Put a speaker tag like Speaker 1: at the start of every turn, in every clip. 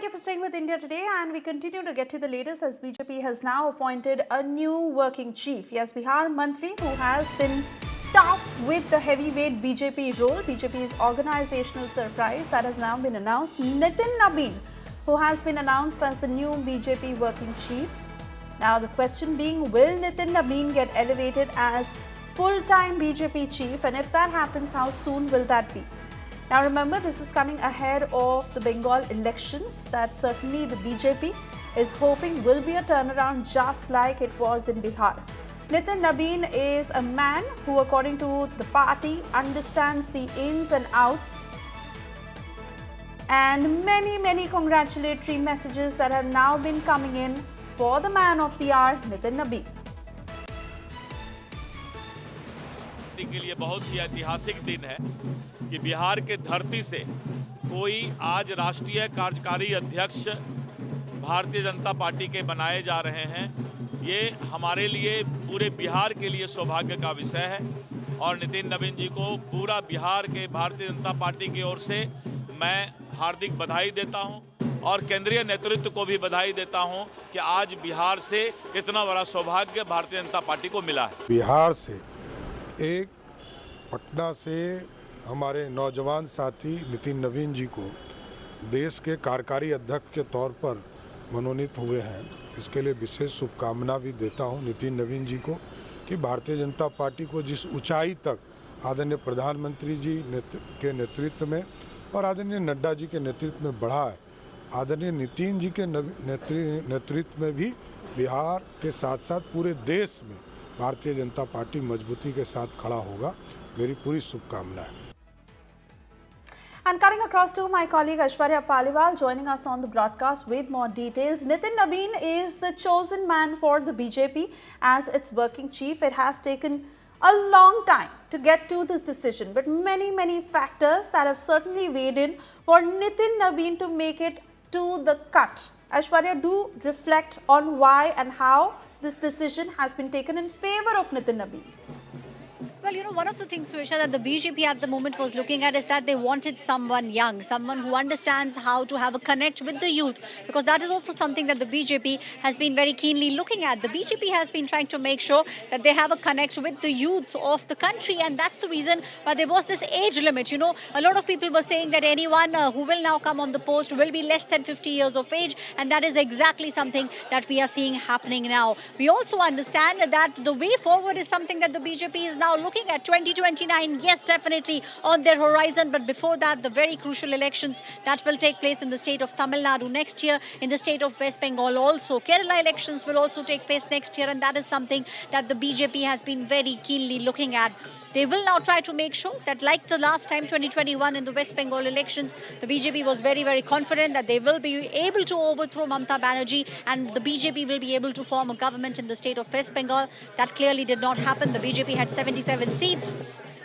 Speaker 1: thank you for staying with India Today, and we continue to get to the latest as BJP has now appointed a new working chief. Yes, Bihar Mantri, who has been tasked with the heavyweight BJP role, BJP's organizational surprise that has now been announced. Nitin Nabin, who has been announced as the new BJP working chief. Now the question being, will Nitin Nabin get elevated as full-time BJP chief, and if that happens, how soon will that be? Now remember, this is coming ahead of the Bengal elections that certainly the BJP is hoping will be a turnaround just like it was in Bihar. Nitin Nabin is a man who, according to the party, understands the ins and outs, and many congratulatory messages that have now been coming in for the man of the hour, Nitin Nabin.
Speaker 2: के लिए बहुत ही ऐतिहासिक दिन है कि बिहार के धरती से कोई आज राष्ट्रीय कार्यकारी अध्यक्ष भारतीय जनता पार्टी के बनाए जा रहे हैं। ये हमारे लिए, पूरे बिहार के लिए सौभाग्य का विषय है और नितिन नबीन जी को पूरा बिहार के भारतीय जनता पार्टी की ओर से मैं हार्दिक बधाई देता हूं और केंद्रीय नेतृत्व को भी बधाई देता हूं कि आज बिहार से इतना बड़ा सौभाग्य भारतीय जनता पार्टी को मिला है।
Speaker 3: बिहार से एक पटना से हमारे नौजवान साथी नितिन नवीन जी को देश के कार्यकारी अध्यक्ष के तौर पर मनोनीत हुए हैं। इसके लिए विशेष शुभकामना भी देता हूं नितिन नवीन जी को कि भारतीय जनता पार्टी को जिस ऊंचाई तक आदरणीय प्रधानमंत्री जी के नेतृत्व में और आदरणीय नड्डा जी के नेतृत्व में बढ़ा है, आदरणीय नितिन जी के नेतृत्व में भी बिहार के साथ साथ पूरे देश में भारतीय जनता पार्टी मजबूती के साथ खड़ा होगा। मेरी पूरी शुभकामना है।
Speaker 1: And cutting across to my colleague Aishwarya Paliwal, joining us on the broadcast with more details. Nitin Nabin is the chosen man for the BJP as its working chief. It has taken a long time to get to this decision, but many factors that have certainly weighed in for Nitin Nabin to make it to the cut. Aishwarya, do reflect on why and how this decision has been taken in favor of Nitin Nabin.
Speaker 4: Well, one of the things, Suesha, that the BJP at the moment was looking at is that they wanted someone young, someone who understands how to have a connect with the youth, because that is also something that the BJP has been very keenly looking at. The BJP has been trying to make sure that they have a connect with the youth of the country, and that's the reason why there was this age limit. A lot of people were saying that anyone who will now come on the post will be less than 50 years of age, and that is exactly something that we are seeing happening now. We also understand that the way forward is something that the BJP is now looking at. 2029, yes, definitely on their horizon, but before that, the very crucial elections that will take place in the state of Tamil Nadu next year, in the state of West Bengal also. Kerala elections will also take place next year, and that is something that the BJP has been very keenly looking at. They will now try to make sure that, like the last time, 2021 in the West Bengal elections, the BJP was very confident that they will be able to overthrow Mamata Banerjee and the BJP will be able to form a government in the state of West Bengal. That clearly did not happen. The BJP had 77 seats.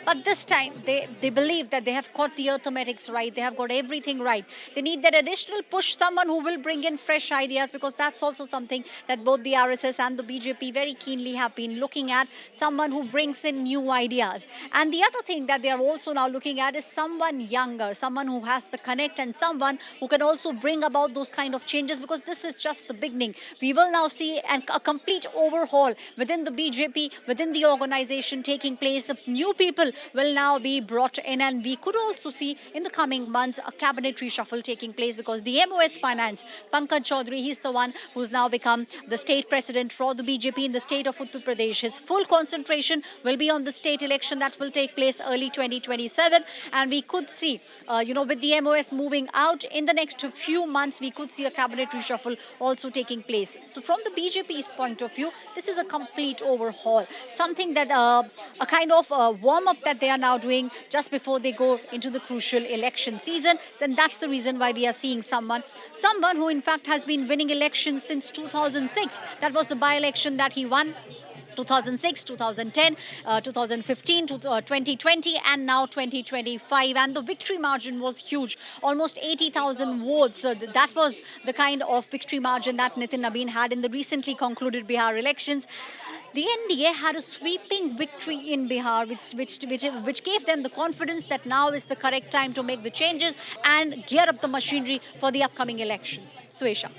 Speaker 4: But this time, they believe that they have got the arithmetics right. They have got everything right. They need that additional push, someone who will bring in fresh ideas, because that's also something that both the RSS and the BJP very keenly have been looking at, someone who brings in new ideas. And the other thing that they are also now looking at is someone younger, someone who has the connect and someone who can also bring about those kind of changes, because this is just the beginning. We will now see a complete overhaul within the BJP, within the organization taking place. New people will now be brought in, and we could also see in the coming months a cabinet reshuffle taking place, because the MOS Finance, Pankaj Chaudhary, he's the one who's now become the state president for the BJP in the state of Uttar Pradesh. His full concentration will be on the state election that will take place early 2027, and we could see, with the MOS moving out in the next few months, we could see a cabinet reshuffle also taking place. So from the BJP's point of view, this is a complete overhaul, something that a kind of warm-up that they are now doing just before they go into the crucial election season. And that's the reason why we are seeing someone who in fact has been winning elections since 2006. That was the by-election that he won. 2006, 2010, 2015, 2020 and now 2025, and the victory margin was huge, almost 80,000 votes. That was the kind of victory margin that Nitin Nabin had in the recently concluded Bihar elections. the NDA had a sweeping victory in Bihar, which gave them the confidence that now is the correct time to make the changes and gear up the machinery for the upcoming elections. Suesha.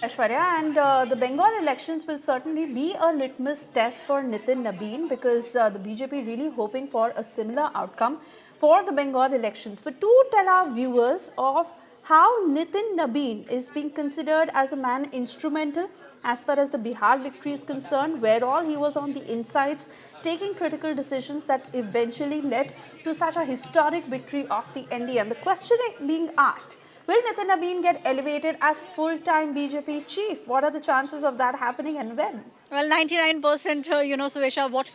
Speaker 1: Aishwarya, and the Bengal elections will certainly be a litmus test for Nitin Nabeen because the BJP really hoping for a similar outcome for the Bengal elections. But do tell our viewers of how Nitin Nabeen is being considered as a man instrumental as far as the Bihar victory is concerned, where all he was on the insides, taking critical decisions that eventually led to such a historic victory of the NDA. And the question being asked, will Nitin Nabeen get elevated as full-time BJP chief? What are the chances of that happening and when?
Speaker 4: Well, 99%, Suesha, what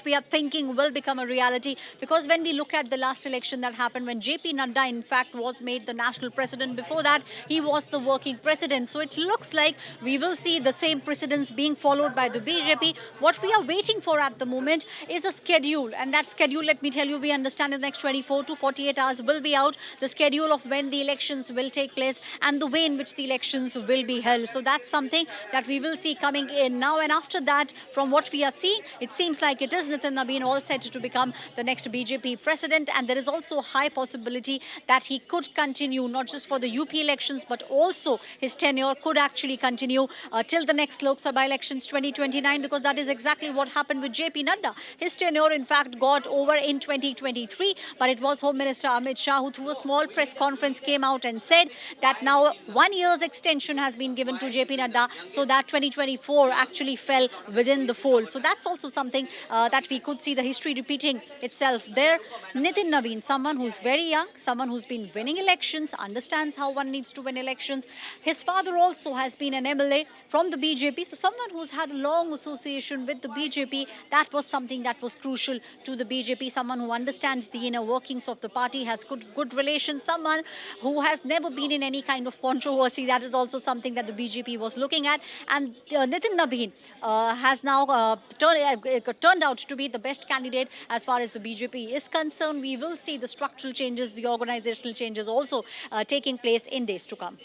Speaker 4: we are thinking will become a reality, because when we look at the last election that happened, when JP Nadda in fact was made the national president, before that he was the working president. So it looks like we will see the same precedents being followed by the BJP. What we are waiting for at the moment is a schedule, and that schedule, let me tell you, we understand in the next 24 to 48 hours will be out, the schedule of when the elections will take place and the way in which the elections will be held. So that's something that we will see coming in now. And after that, from what we are seeing, it seems like it is Nitin Nabeen all set to become the next BJP president. And there is also a high possibility that he could continue not just for the UP elections, but also his tenure could actually continue till the next Lok Sabha elections 2029, because that is exactly what happened with JP Nadda. His tenure, in fact, got over in 2023, but it was Home Minister Amit Shah who, through a small press conference, came out and said that now 1 year's extension has been given to JP Nadda, so that 2024 actually fell within the fold. So that's also something that we could see the history repeating itself there. Nitin Nabeen, someone who's very young, someone who's been winning elections, understands how one needs to win elections. His father also has been an MLA from the BJP, so someone who's had a long association with the BJP. That was something that was crucial to the BJP, someone who understands the inner workings of the party, has good relations, someone who has never been in any kind of controversy. That is also something that the BJP was looking at. And Nitin Nabeen has now turned out to be the best candidate as far as the BJP is concerned. We will see the structural changes, the organizational changes also taking place in days to come.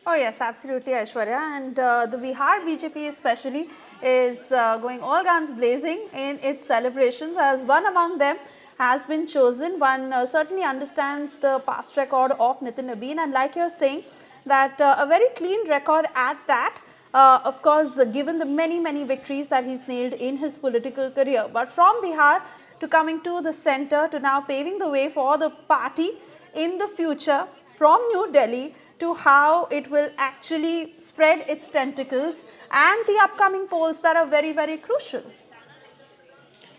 Speaker 1: Oh yes, absolutely, Aishwarya. And the Bihar BJP especially is going all guns blazing in its celebrations, as one among them has been chosen. One certainly understands the past record of Nitin Nabeen, and like you're saying, that a very clean record at that. Of course, given the many victories that he's nailed in his political career. But from Bihar to coming to the center, to now paving the way for the party in the future, from New Delhi to how it will actually spread its tentacles, and the upcoming polls that are very crucial.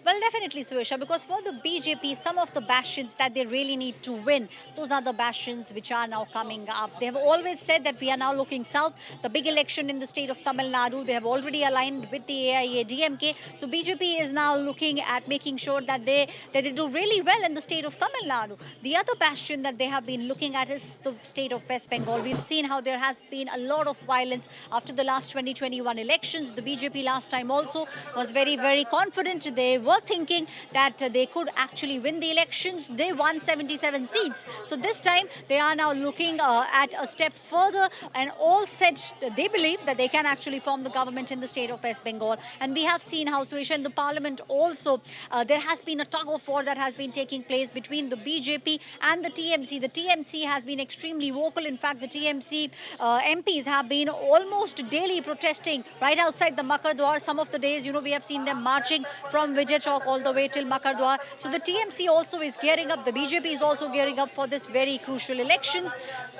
Speaker 4: Well, definitely, Suesha, because for the BJP, some of the bastions that they really need to win, those are the bastions which are now coming up. They have always said that we are now looking south. The big election in the state of Tamil Nadu, they have already aligned with the AIADMK. So BJP is now looking at making sure that they do really well in the state of Tamil Nadu. The other bastion that they have been looking at is the state of West Bengal. We've seen how there has been a lot of violence after the last 2021 elections. The BJP last time also was very confident. They were thinking that they could actually win the elections. They won 77 seats. So this time they are now looking at a step further, and all said they believe that they can actually form the government in the state of West Bengal. And we have seen how, Suesha, in the parliament also there has been a tug of war that has been taking place between the BJP and the TMC. The TMC has been extremely vocal. In fact, the TMC MPs have been almost daily protesting right outside the Makar Dwar. Some of the days, we have seen them marching from Vijay Chowk all the way till Makar Dwar. So the TMC also is gearing up. The BJP is also gearing up for this very crucial elections.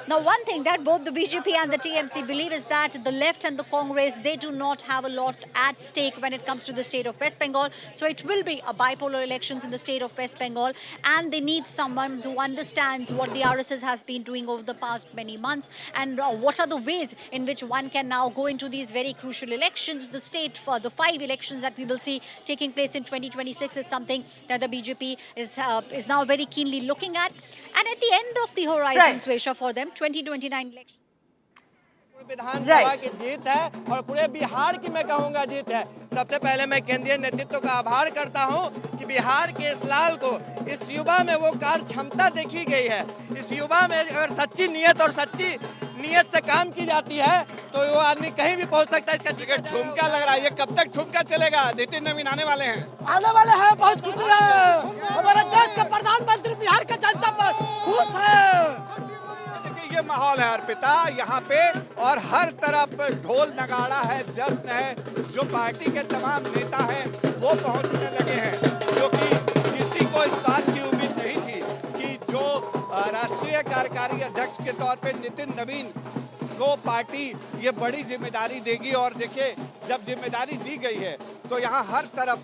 Speaker 4: Now, one thing that both the BJP and the TMC believe is that the left and the Congress, they do not have a lot at stake when it comes to the state of West Bengal. So it will be a bipolar elections in the state of West Bengal, and they need someone who understands what the RSS has been doing over the past many months, and what are the ways in which one can now go into these very crucial elections. The state for the 5 elections that we will see taking place in 2026 is something that the BJP is now very keenly looking at. And at the end of the horizon,
Speaker 1: Right.
Speaker 4: Suesha, for them, 2029 elections.
Speaker 5: विधानसभा की जीत है और पूरे बिहार की मैं कहूंगा जीत है। सबसे पहले मैं केंद्रीय नेतृत्व का आभार करता हूं कि बिहार के इस लाल को, इस युवा में वो कार्य क्षमता देखी गई है। इस युवा में अगर सच्ची नीयत और सच्ची नीयत से काम की जाती है तो वो आदमी कहीं भी पहुंच सकता है। इसका टिकट ठुमका लग रहा है, ये कब तक ठुमका चलेगा? नितिन नवीन आने वाले हैं,
Speaker 6: बहुत खुशी है। हमारे देश के प्रधानमंत्री बिहार के जनता पर खुश है।
Speaker 5: ये माहौल है अर्पिता यहाँ पे और हर तरफ ढोल नगाड़ा है, जश्न है। जो पार्टी के तमाम नेता हैं वो पहुंचने लगे हैं, क्योंकि किसी को इस बात की उम्मीद नहीं थी कि जो राष्ट्रीय कार्यकारी अध्यक्ष के तौर पे नितिन नवीन को पार्टी ये बड़ी जिम्मेदारी देगी। और देखिए, जब जिम्मेदारी दी गई है तो यहाँ हर तरफ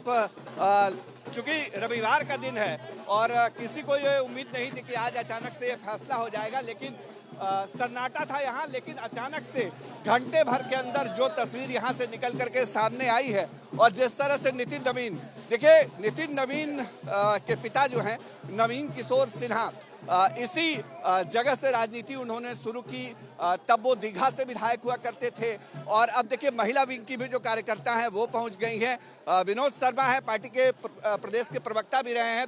Speaker 5: चूंकि रविवार का दिन है और किसी को ये उम्मीद नहीं थी कि आज अचानक से ये फैसला हो जाएगा, लेकिन सन्नाटा था यहाँ। लेकिन अचानक से घंटे भर के अंदर जो तस्वीर यहाँ से निकल करके सामने आई है और जिस तरह से नितिन नवीन, देखिए नितिन नवीन के पिता जो हैं नवीन किशोर सिन्हा, इसी जगह से राजनीति उन्होंने शुरू की। तब वो दीघा से विधायक हुआ करते थे और अब देखिए महिला विंग की भी जो कार्यकर्ता हैं वो पहुंच गई हैं। विनोद शर्मा है, पार्टी के प्रदेश के प्रवक्ता भी रहे हैं।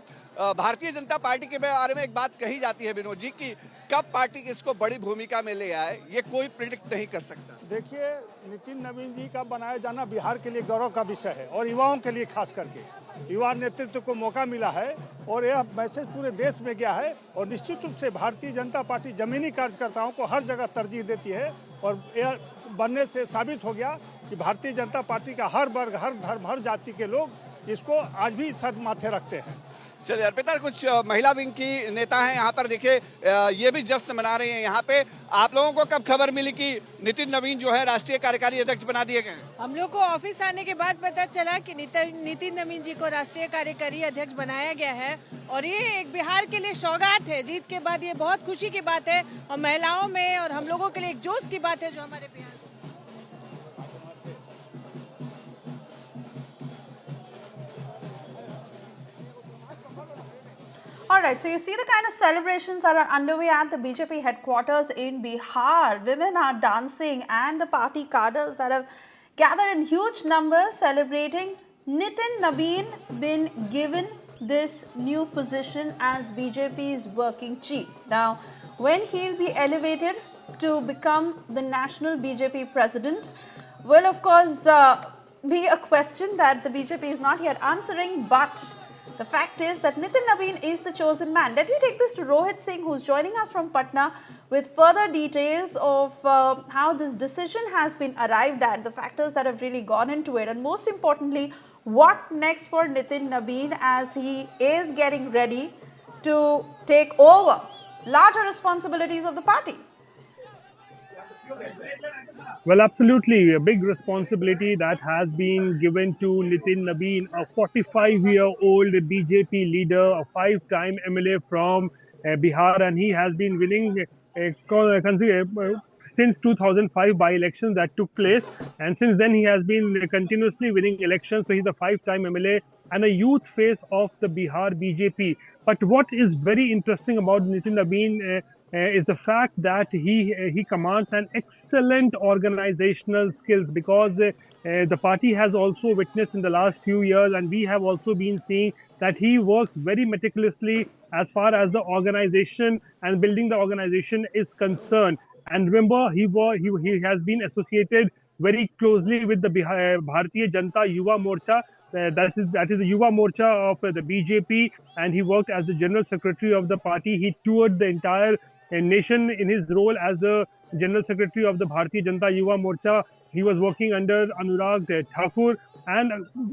Speaker 5: भारतीय जनता पार्टी के बारे में एक बात कही जाती है विनोद जी की कब पार्टी इसको बड़ी भूमिका में ले आए, ये कोई प्रिडिक्ट नहीं कर सकता।
Speaker 6: देखिए, नितिन नवीन जी का बनाया जाना बिहार के लिए गौरव का विषय है और युवाओं के लिए खास करके युवा नेतृत्व को मौका मिला है और यह मैसेज पूरे देश में गया है। और निश्चित रूप से भारतीय जनता पार्टी जमीनी कार्यकर्ताओं को हर जगह तरजीह देती है और यह बनने से साबित हो गया कि भारतीय जनता पार्टी का हर वर्ग, हर धर्म, हर जाति के लोग इसको आज भी सर माथे रखते हैं।
Speaker 5: चलिए अर्पिता, कुछ महिला विंग की नेता हैं यहाँ पर, देखिए ये भी जश्न मना रही हैं यहाँ पे। आप लोगों को कब खबर मिली कि नितिन नवीन जो है राष्ट्रीय कार्यकारी अध्यक्ष बना दिए गए?
Speaker 7: हम लोग को ऑफिस आने के बाद पता चला कि नितिन नवीन जी को राष्ट्रीय कार्यकारी अध्यक्ष बनाया गया है और ये एक बिहार के लिए सौगात है। जीत के बाद ये बहुत खुशी की बात है और महिलाओं में और हम लोगों के लिए एक जोश की बात है जो हमारे Bihar.
Speaker 1: All right, so you see the kind of celebrations that are underway at the BJP headquarters in Bihar. Women are dancing and the party cadres that have gathered in huge numbers celebrating Nitin Naveen been given this new position as BJP's working chief. Now, when he'll be elevated to become the national BJP president will of course be a question that the BJP is not yet answering, but the fact is that Nitin Naveen is the chosen man. Let me take this to Rohit Singh, who's joining us from Patna with further details of how this decision has been arrived at, the factors that have really gone into it, and most importantly, what next for Nitin Naveen as he is getting ready to take over larger responsibilities of the party.
Speaker 8: Well, absolutely. A big responsibility that has been given to Nitin Naveen, a 45-year-old BJP leader, a 5-time MLA from Bihar, and he has been winning since 2005 by-elections that took place. And since then, he has been continuously winning elections. So he's a 5-time MLA and a youth face of the Bihar BJP. But what is very interesting about Nitin Naveen is the fact that he commands an excellent organizational skills, because the party has also witnessed in the last few years, and we have also been seeing that he works very meticulously as far as the organization and building the organization is concerned. And remember, he has been associated very closely with the Bharatiya Janata Yuva Morcha. That is the Yuva Morcha of the BJP, and he worked as the general secretary of the party. He toured the entire nation in his role as the general secretary of the Bharatiya Janata Yuva Morcha. He was working under Anurag Thakur, and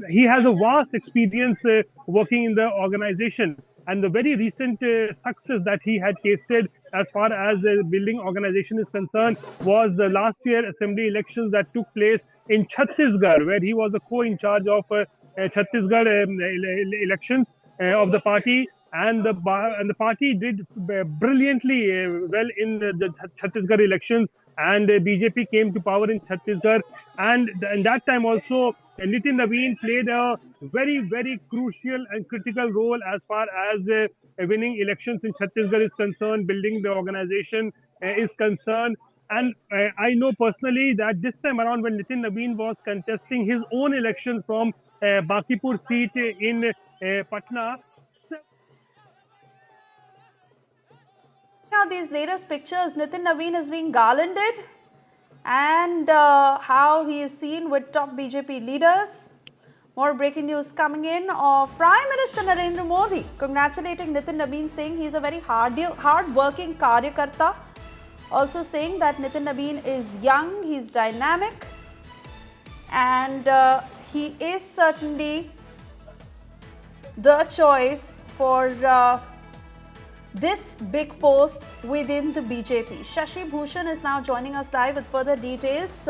Speaker 8: he has a vast experience working in the organization. And the very recent success that he had tasted as far as building organization is concerned was the last year assembly elections that took place in Chhattisgarh, where he was a co-in-charge of Chhattisgarh elections of the party. And the party did brilliantly well in the Chhattisgarh elections, and BJP came to power in Chhattisgarh. And in that time also, Nitin Naveen played a very, very crucial and critical role as far as winning elections in Chhattisgarh is concerned, building the organization is concerned. And I know personally that this time around, when Nitin Naveen was contesting his own election from Bakipur seat in Patna,
Speaker 1: Now, these latest pictures, Nitin Naveen is being garlanded, and how he is seen with top BJP leaders. More breaking news coming in of Prime Minister Narendra Modi congratulating Nitin Naveen, saying he's a very hard-working karyakarta. Also saying that Nitin Naveen is young, he's dynamic, and he is certainly the choice for this big post within the BJP. Shashi Bhushan is now joining us live with further details.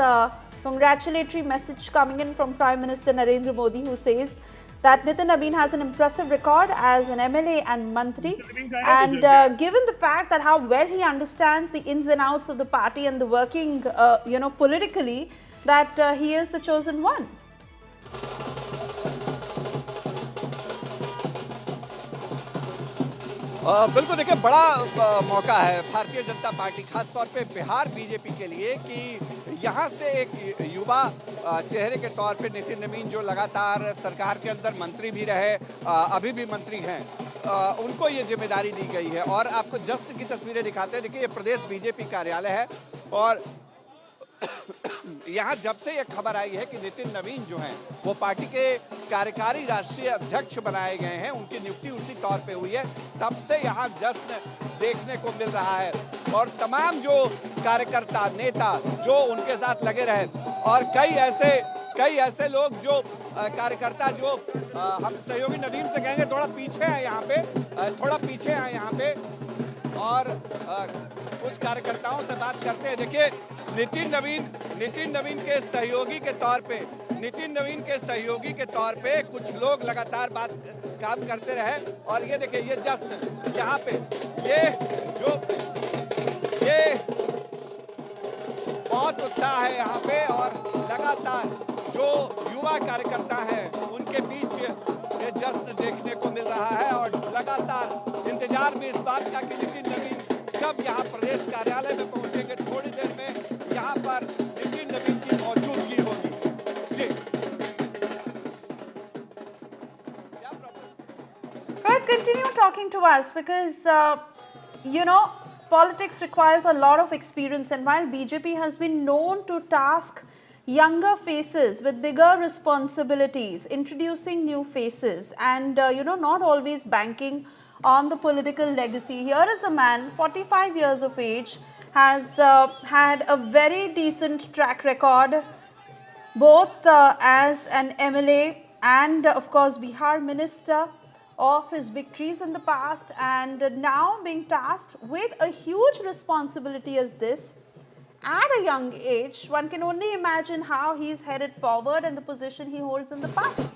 Speaker 1: Congratulatory message coming in from Prime Minister Narendra Modi, who says that Nitin Naveen has an impressive record as an MLA and Mantri, and given the fact that how well he understands the ins and outs of the party and the working, politically, that he is the chosen one.
Speaker 5: बिल्कुल देखिए, बड़ा मौका है Bharatiya Janata party, खासतौर पे Bihar BJP के लिए कि यहाँ से एक युवा चेहरे के तौर पे नितिन नवीन, जो लगातार सरकार के अंदर मंत्री भी रहे, अभी भी मंत्री हैं, उनको ये जिम्मेदारी दी गई है। और आपको जस्ट की तस्वीरें दिखाते हैं। देखिए, ये प्रदेश बीजेपी कार्यालय है और यहाँ जब से ये खबर आई है कि नितिन नवीन जो हैं वो पार्टी के कार्यकारी राष्ट्रीय अध्यक्ष बनाए गए हैं, उनकी नियुक्ति उसी तौर पे हुई है, तब से यहाँ जश्न देखने को मिल रहा है। और तमाम जो कार्यकर्ता, नेता जो उनके साथ लगे रहे, और कई ऐसे लोग जो कार्यकर्ता जो हम सहयोगी नदीम से कहेंगे थोड़ा पीछे हैं यहाँ पे, थोड़ा पीछे हैं यहाँ पे, और कुछ कार्यकर्ताओं से बात करते हैं। देखिए, नितिन नवीन के सहयोगी के तौर पे कुछ लोग लगातार काम करते रहे। और ये देखिए, ये जश्न यहाँ पे, ये बहुत उत्साह है यहाँ पे, और लगातार जो युवा कार्यकर्ता हैं उनके बीच ये जश्न देखने को मिल रहा है। और लगातार इंतजार भी इस बात का कि नितिन नवीन कब यहाँ प्रदेश कार्यालय में पहुंचेंगे। थोड़ी देर में यहाँ पर नितिन नवीन की मौजूदगी होगी। जी,
Speaker 1: Rohit, continue talking to us, because politics requires a lot of experience, and while BJP has been known to task younger faces with bigger responsibilities, introducing new faces, and not always banking on the political legacy, here is a man 45 years of age, has had a very decent track record, both as an MLA and of course Bihar minister, of his victories in the past, and now being tasked with a huge responsibility as this at a young age. One can only imagine how he's headed forward and the position he holds in the party.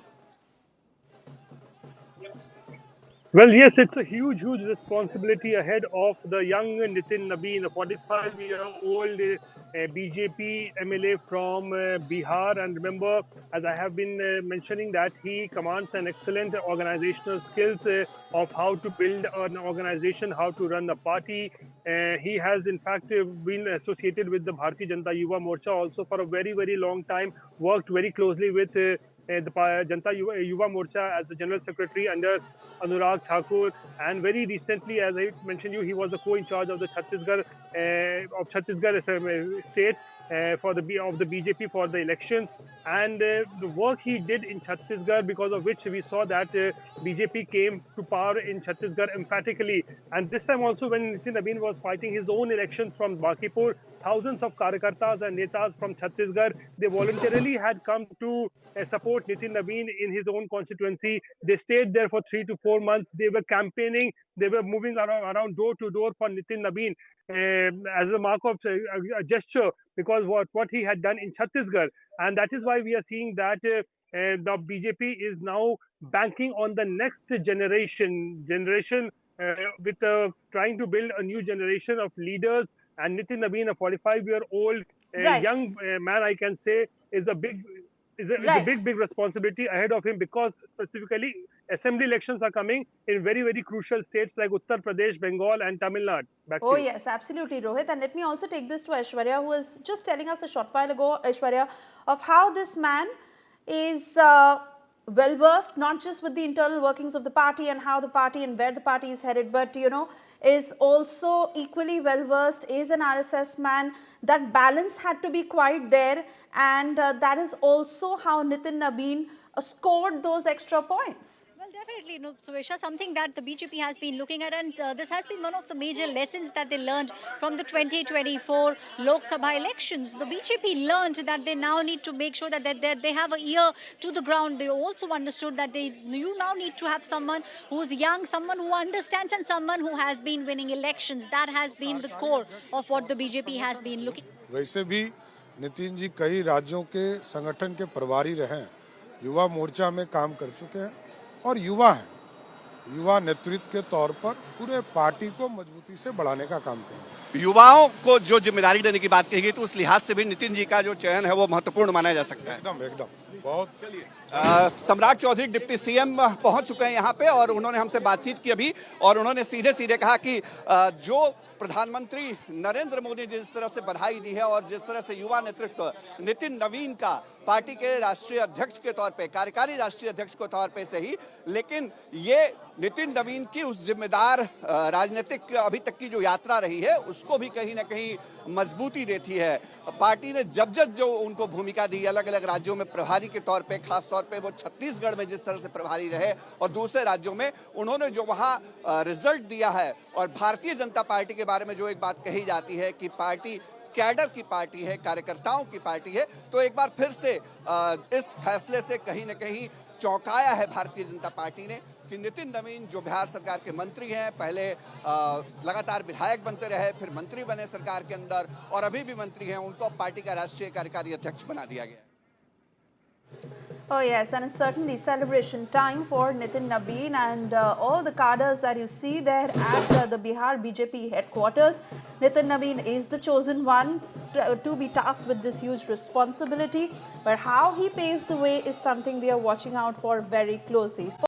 Speaker 8: well, yes, it's a huge responsibility ahead of the young Nitin Naveen, a 45-year-old BJP MLA from Bihar. And remember, as I have been mentioning, that he commands an excellent organizational skills of how to build an organization, how to run a party. He has in fact been associated with the Bharatiya Janata Yuva Morcha also for a very long time, worked very closely with the Janata Yuva Morcha as the General Secretary under Anurag Thakur, and very recently, as I mentioned you, he was the co-in-charge of the Chhattisgarh state of the BJP for the elections, and the work he did in Chhattisgarh, because of which we saw that BJP came to power in Chhattisgarh emphatically. And this time also, when Nitin Naveen was fighting his own elections from Bakipur, thousands of Karyakartas and Netas from Chhattisgarh, they voluntarily had come to support Nitin Naveen in his own constituency. They stayed there for 3 to 4 months. They were campaigning. They were moving around door to door for Nitin Naveen as a mark of a gesture, because what he had done in Chhattisgarh. And that is why we are seeing that the BJP is now banking on the next generation with trying to build a new generation of leaders. And Nitin Naveen, a 45-year-old
Speaker 1: Right.
Speaker 8: young man, I can say, is a big is a
Speaker 1: Right.
Speaker 8: big responsibility ahead of him, because specifically assembly elections are coming in very crucial states like Uttar Pradesh, Bengal, and Tamil Nadu. Back
Speaker 1: Oh
Speaker 8: to you.
Speaker 1: yes, absolutely, Rohit. And let me also take this to Aishwarya, who was just telling us a short while ago, Aishwarya, of how this man is well versed not just with the internal workings of the party and how the party and where the party is headed, but is also equally well versed, is an RSS man. That balance had to be quite there, and that is also how Nitin Nabin scored those extra points.
Speaker 4: Well, definitely, Suesha, something that the BJP has been looking at, and this has been one of the major lessons that they learned from the 2024 Lok Sabha elections. The BJP learned that they now need to make sure that they have a ear to the ground. They also understood that you now need to have someone who's young, someone who understands, and someone who has been winning elections. That has been the core of what the BJP has been looking.
Speaker 3: वैसे भी नितिन जी कई राज्यों के संगठन के प्रभारी रहे हैं, युवा मोर्चा में काम कर चुके हैं और युवा हैं, युवा नेतृत्व के तौर पर पूरे पार्टी को मजबूती से बढ़ाने का काम करें।
Speaker 5: युवाओं को जो जिम्मेदारी देने की बात कही गई तो उस लिहाज से भी नितिन जी का जो चयन है वो महत्वपूर्ण माना जा सकता है।
Speaker 3: एकदम बहुत।
Speaker 5: चलिए, सम्राट चौधरी डिप्टी सीएम पहुंच चुके हैं यहाँ पे और उन्होंने हमसे बातचीत की अभी, और उन्होंने सीधे कहा कि जो प्रधानमंत्री नरेंद्र मोदी ने जिस तरह से बधाई दी है और जिस तरह से युवा नेतृत्व नितिन नवीन का पार्टी के राष्ट्रीय अध्यक्ष के तौर पे, कार्यकारी राष्ट्रीय अध्यक्ष के तौर पे से ही, लेकिन ये नितिन नवीन की उस जिम्मेदार राजनीतिक अभी तक की जो यात्रा रही है उसको भी कहीं ना कहीं मजबूती देती है। पार्टी ने जब जो उनको भूमिका दी अलग अलग राज्यों में प्रभारी के तौर पे, खास तौर पे वो छत्तीसगढ़ में जिस तरह से प्रभारी रहे और दूसरे राज्यों में उन्होंने जो वहाँ रिजल्ट दिया है, और भारतीय जनता पार्टी के बारे में जो एक बात कही जाती है कि पार्टी कैडर की पार्टी है, कार्यकर्ताओं की पार्टी है, तो एक बार फिर से इस फैसले से कहीं न कहीं चौंकाया है भारतीय जनता पार्टी ने कि नितिन नवीन जो बिहार सरकार के मंत्री हैं, पहले लगातार विधायक बनते रहे, फिर मंत्री बने सरकार के अंदर और अभी भी मंत्री हैं, उनको पार्टी का राष्ट्रीय कार्यकारी अध्यक्ष बना दिया गया।
Speaker 1: Oh yes, and it's certainly celebration time for Nitin Nabin and all the cadres that you see there at the Bihar BJP headquarters. Nitin Nabin is the chosen one to be tasked with this huge responsibility, but how he paves the way is something we are watching out for very closely.